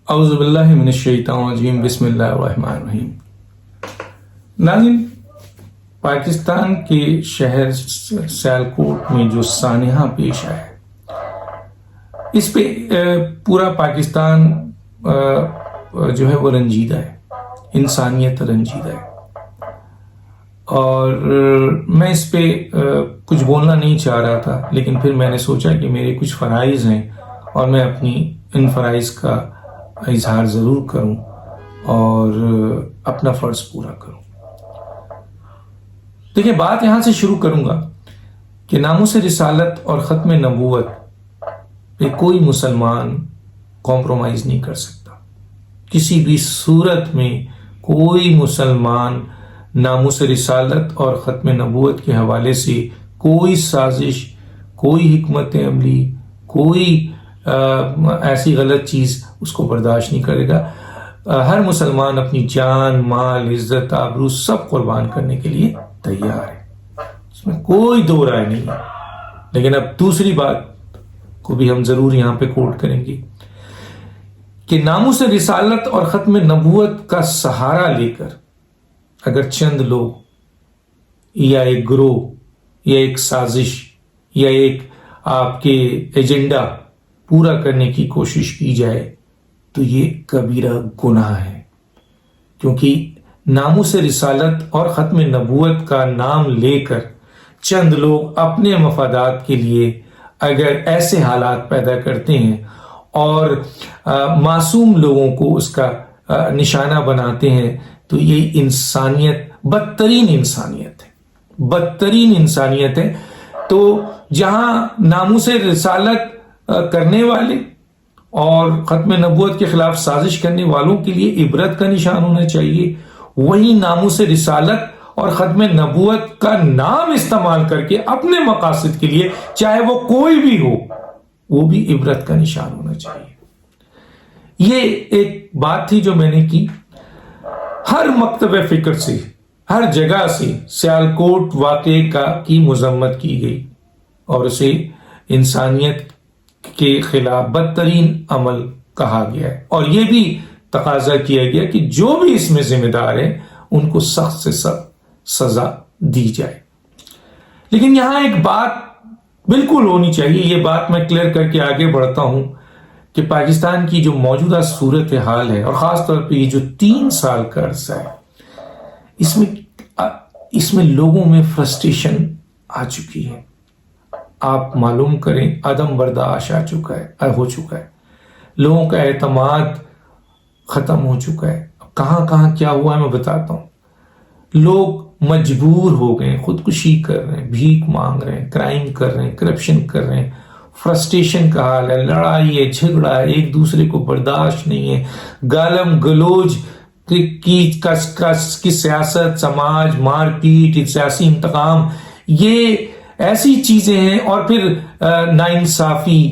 اعوذ باللہ من الشیطان الرجیم بسم اللہ الرحمن الرحیم۔ ناظرین، پاکستان کے شہر سیالکوٹ میں جو سانحہ پیش آیا ہے اس پہ پورا پاکستان جو ہے وہ رنجیدہ ہے، انسانیت رنجیدہ ہے، اور میں اس پہ کچھ بولنا نہیں چاہ رہا تھا، لیکن پھر میں نے سوچا کہ میرے کچھ فرائض ہیں اور میں اپنی ان فرائض کا اظہار ضرور کروں اور اپنا فرض پورا کروں۔ دیکھیں، بات یہاں سے شروع کروں گا کہ ناموس رسالت اور ختم نبوت پہ کوئی مسلمان کمپرومائز نہیں کر سکتا۔ کسی بھی صورت میں کوئی مسلمان ناموس رسالت اور ختم نبوت کے حوالے سے کوئی سازش، کوئی حکمت عملی، کوئی ایسی غلط چیز اس کو برداشت نہیں کرے گا۔ ہر مسلمان اپنی جان، مال، عزت، آبرو سب قربان کرنے کے لیے تیار ہے، اس میں کوئی دو رائے نہیں ہے۔ لیکن اب دوسری بات کو بھی ہم ضرور یہاں پہ کوٹ کریں گے کہ ناموس رسالت اور ختم نبوت کا سہارا لے کر اگر چند لوگ یا ایک گروہ یا ایک سازش یا ایک آپ کے ایجنڈا پورا کرنے کی کوشش کی جائے تو یہ کبیرہ گناہ ہے، کیونکہ ناموس رسالت اور ختم نبوت کا نام لے کر چند لوگ اپنے مفادات کے لیے اگر ایسے حالات پیدا کرتے ہیں اور معصوم لوگوں کو اس کا نشانہ بناتے ہیں تو یہ انسانیت، بدترین انسانیت ہے، بدترین انسانیت ہے۔ تو جہاں ناموس رسالت کرنے والے اور ختم نبوت کے خلاف سازش کرنے والوں کے لیے عبرت کا نشان ہونا چاہیے، وہی ناموس رسالت اور ختم نبوت کا نام استعمال کر کے اپنے مقاصد کے لیے، چاہے وہ کوئی بھی ہو، وہ بھی عبرت کا نشان ہونا چاہیے۔ یہ ایک بات تھی جو میں نے کی۔ ہر مکتب فکر سے، ہر جگہ سے سیالکوٹ واقعے کی مذمت کی گئی اور اسے انسانیت کے خلاف بدترین عمل کہا گیا ہے، اور یہ بھی تقاضا کیا گیا کہ جو بھی اس میں ذمہ دار ہیں ان کو سخت سے سخت سزا دی جائے۔ لیکن یہاں ایک بات بالکل ہونی چاہیے، یہ بات میں کلیئر کر کے آگے بڑھتا ہوں کہ پاکستان کی جو موجودہ صورتحال ہے اور خاص طور پہ یہ جو 3 سال کا عرصہ ہے، اس میں لوگوں میں فرسٹریشن آ چکی ہے۔ آپ معلوم کریں، عدم برداشت ہو چکا ہے، لوگوں کا اعتماد ختم ہو چکا ہے۔ کہاں کہاں کیا ہوا ہے میں بتاتا ہوں۔ لوگ مجبور ہو گئے، خودکشی کر رہے ہیں، بھیک مانگ رہے ہیں، کرائم کر رہے ہیں، کرپشن کر رہے ہیں، فرسٹریشن کا حال ہے، لڑائی ہے، جھگڑا ہے، ایک دوسرے کو برداشت نہیں ہے، گالم گلوچ کی سیاست، سماج، مار پیٹ، سیاسی انتقام، یہ ایسی چیزیں ہیں، اور پھر ناانصافی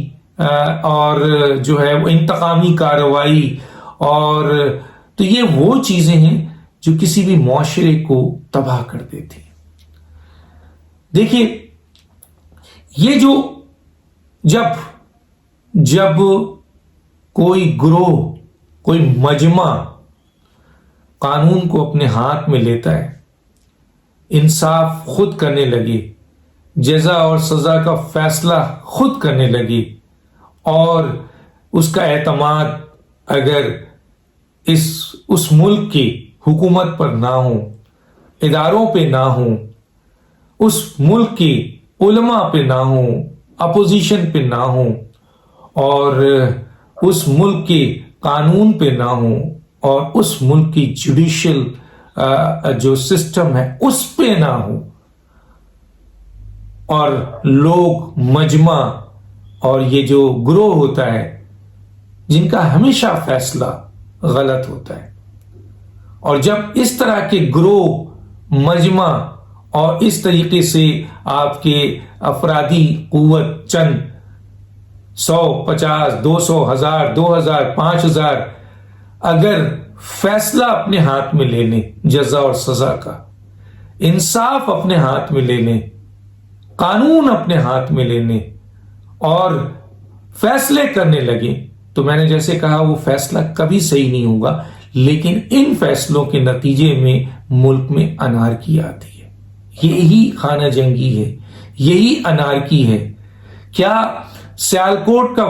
اور جو ہے وہ انتقامی کارروائی، اور تو یہ وہ چیزیں ہیں جو کسی بھی معاشرے کو تباہ کر دیتی ہیں۔ دیکھیے، یہ جو جب کوئی گروہ، کوئی مجمع قانون کو اپنے ہاتھ میں لیتا ہے، انصاف خود کرنے لگے، جزا اور سزا کا فیصلہ خود کرنے لگے، اور اس کا اعتماد اگر اس ملک کی حکومت پر نہ ہو، اداروں پہ نہ ہو، اس ملک کی علماء پہ نہ ہو، اپوزیشن پہ نہ ہو، اور اس ملک کے قانون پہ نہ ہو، اور اس ملک کی جوڈیشل جو سسٹم ہے اس پہ نہ ہو، اور لوگ، مجمع اور یہ جو گروہ ہوتا ہے جن کا ہمیشہ فیصلہ غلط ہوتا ہے، اور جب اس طرح کے گروہ، مجمع اور اس طریقے سے آپ کے افرادی قوت چند 100، 50، 200، 1000، 2000، 5000 اگر فیصلہ اپنے ہاتھ میں لے لیں، جزا اور سزا کا، انصاف اپنے ہاتھ میں لے لیں، قانون اپنے ہاتھ میں لینے اور فیصلے کرنے لگے تو میں نے جیسے کہا وہ فیصلہ کبھی صحیح نہیں ہوگا، لیکن ان فیصلوں کے نتیجے میں ملک میں انارکی آتی ہے. یہی خانہ جنگی ہے، یہی انارکی ہے. کیا سیالکوٹ کا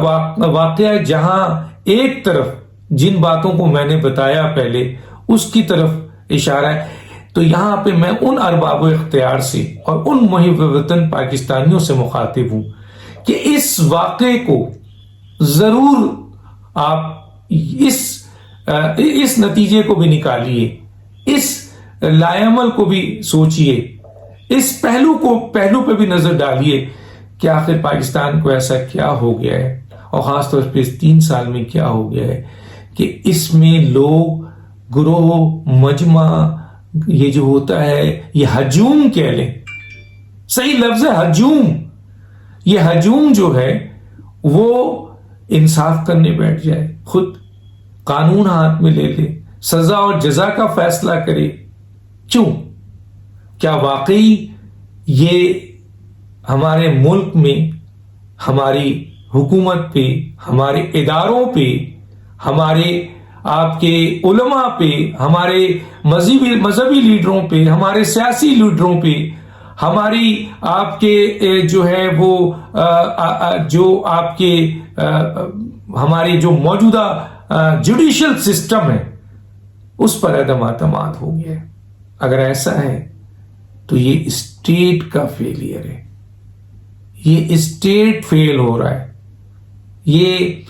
واقعہ جہاں ایک طرف جن باتوں کو میں نے بتایا پہلے اس کی طرف اشارہ ہے، تو یہاں پہ میں ان ارباب و اختیار سے اور ان محب وطن پاکستانیوں سے مخاطب ہوں کہ اس واقعے کو ضرور آپ اس نتیجے کو بھی نکالیے، اس لائعمل کو بھی سوچئے، اس پہلو پہ بھی نظر ڈالیے کہ آخر پاکستان کو ایسا کیا ہو گیا ہے، اور خاص طور پہ اس 3 سال میں کیا ہو گیا ہے کہ اس میں لوگ گروہ مجمع یہ جو ہوتا ہے یہ ہجوم کہہ لیں، صحیح لفظ ہے ہجوم. یہ ہجوم جو ہے وہ انصاف کرنے بیٹھ جائے، خود قانون ہاتھ میں لے لے، سزا اور جزا کا فیصلہ کرے. کیوں؟ کیا واقعی یہ ہمارے ملک میں ہماری حکومت پہ، ہمارے اداروں پہ، ہمارے آپ کے علماء پہ، ہمارے مذہبی لیڈروں پہ، ہمارے سیاسی لیڈروں پہ، ہماری آپ کے جو ہے وہ جو آپ کے ہمارے جو موجودہ جوڈیشل سسٹم ہے اس پر عدم اعتماد ہو گیا ہے؟ اگر ایسا ہے تو یہ اسٹیٹ کا فیلئر ہے، یہ اسٹیٹ فیل ہو رہا ہے. یہ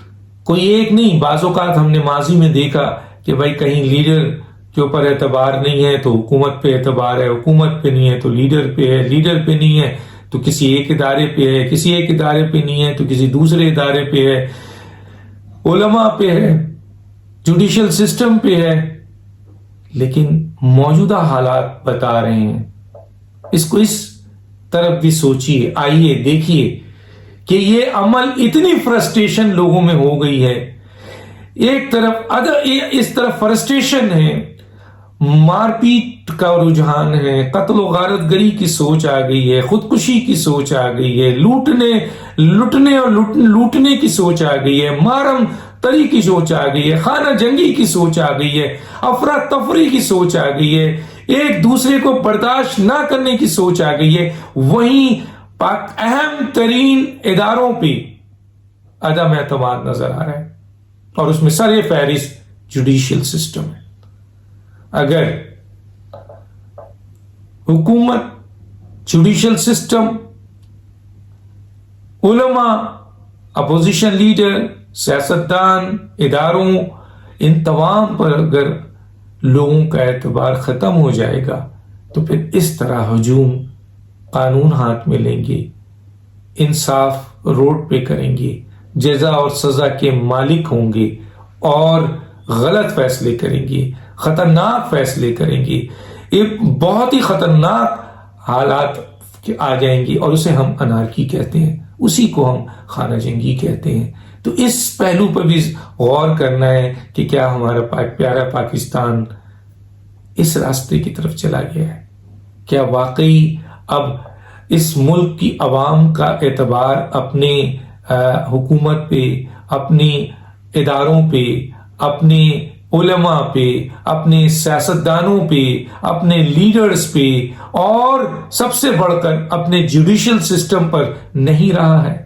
کوئی ایک نہیں، بعض اوقات ہم نے ماضی میں دیکھا کہ بھائی کہیں لیڈر کے اوپر اعتبار نہیں ہے تو حکومت پہ اعتبار ہے، حکومت پہ نہیں ہے تو لیڈر پہ ہے، لیڈر پہ نہیں ہے تو کسی ایک ادارے پہ ہے، کسی ایک ادارے پہ نہیں ہے تو کسی دوسرے ادارے پہ ہے، علماء پہ ہے، جوڈیشل سسٹم پہ ہے. لیکن موجودہ حالات بتا رہے ہیں، اس کو اس طرف بھی سوچیے، آئیے دیکھیے کہ یہ عمل اتنی فرسٹریشن لوگوں میں ہو گئی ہے. ایک طرف اس طرف فرسٹریشن ہے، مار پیٹ کا رجحان ہے، قتل و غارت گری کی سوچ آ گئی ہے، خودکشی کی سوچ آ گئی ہے، لوٹنے اور لوٹنے کی سوچ آ گئی ہے، مارم تری کی سوچ آ گئی ہے، خانہ جنگی کی سوچ آ گئی ہے، افراتفری کی سوچ آ گئی ہے، ایک دوسرے کو برداشت نہ کرنے کی سوچ آ گئی ہے. وہیں اہم ترین اداروں پہ عدم اعتماد نظر آ رہا ہے، اور اس میں سر فہرست جوڈیشل سسٹم ہے. اگر حکومت، جوڈیشل سسٹم، علماء، اپوزیشن لیڈر، سیاستدان، اداروں، ان تمام پر اگر لوگوں کا اعتبار ختم ہو جائے گا تو پھر اس طرح ہجوم قانون ہاتھ میں لیں گے، انصاف روڈ پہ کریں گے، جزا اور سزا کے مالک ہوں گے اور غلط فیصلے کریں گے، خطرناک فیصلے کریں گے، ایک بہت ہی خطرناک حالات آ جائیں گے، اور اسے ہم انارکی کہتے ہیں، اسی کو ہم خانہ جنگی کہتے ہیں. تو اس پہلو پر بھی غور کرنا ہے کہ کیا ہمارا پیارا پاکستان اس راستے کی طرف چلا گیا ہے؟ کیا واقعی اب اس ملک کی عوام کا اعتبار اپنے حکومت پہ، اپنے اداروں پہ، اپنے علماء پہ، اپنے سیاستدانوں پہ، اپنے لیڈرز پہ، اور سب سے بڑھ کر اپنے جوڈیشل سسٹم پر نہیں رہا ہے؟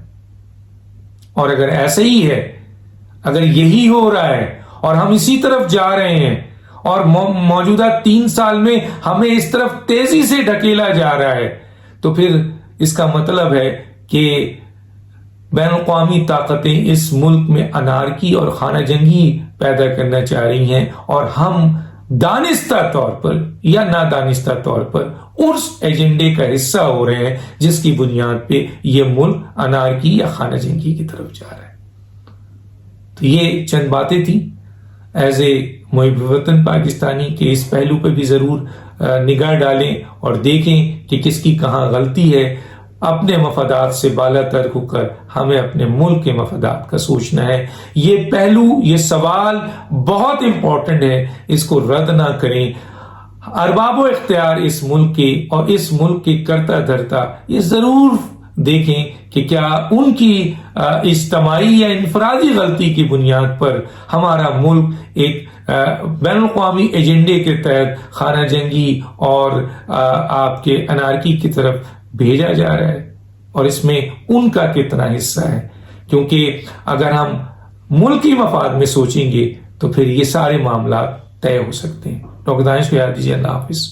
اور اگر ایسا ہی ہے، اگر یہی ہو رہا ہے اور ہم اسی طرف جا رہے ہیں اور موجودہ 3 سال میں ہمیں اس طرف تیزی سے ڈھکیلا جا رہا ہے، تو پھر اس کا مطلب ہے کہ بین الاقوامی طاقتیں اس ملک میں انارکی اور خانہ جنگی پیدا کرنا چاہ رہی ہیں، اور ہم دانستہ طور پر یا نادانستہ طور پر اس ایجنڈے کا حصہ ہو رہے ہیں جس کی بنیاد پہ یہ ملک انارکی یا خانہ جنگی کی طرف جا رہا ہے. تو یہ چند باتیں تھیں ایز اے محب وطن پاکستانی کے اس پہلو پہ بھی ضرور نگاہ ڈالیں اور دیکھیں کہ کس کی کہاں غلطی ہے. اپنے مفادات سے بالا تر ہو کر ہمیں اپنے ملک کے مفادات کا سوچنا ہے. یہ پہلو، یہ سوال بہت امپورٹنٹ ہے، اس کو رد نہ کریں. ارباب و اختیار اس ملک کے اور اس ملک کے کرتا دھرتا یہ ضرور دیکھیں کہ کیا ان کی اجتماعی یا انفرادی غلطی کی بنیاد پر ہمارا ملک ایک بین الاقوامی ایجنڈے کے تحت خانہ جنگی اور آپ کے انارکی کی طرف بھیجا جا رہا ہے، اور اس میں ان کا کتنا حصہ ہے. کیونکہ اگر ہم ملکی مفاد میں سوچیں گے تو پھر یہ سارے معاملات طے ہو سکتے ہیں. ڈاکٹر دانش کو یاد دیجیے. اللہ حافظ.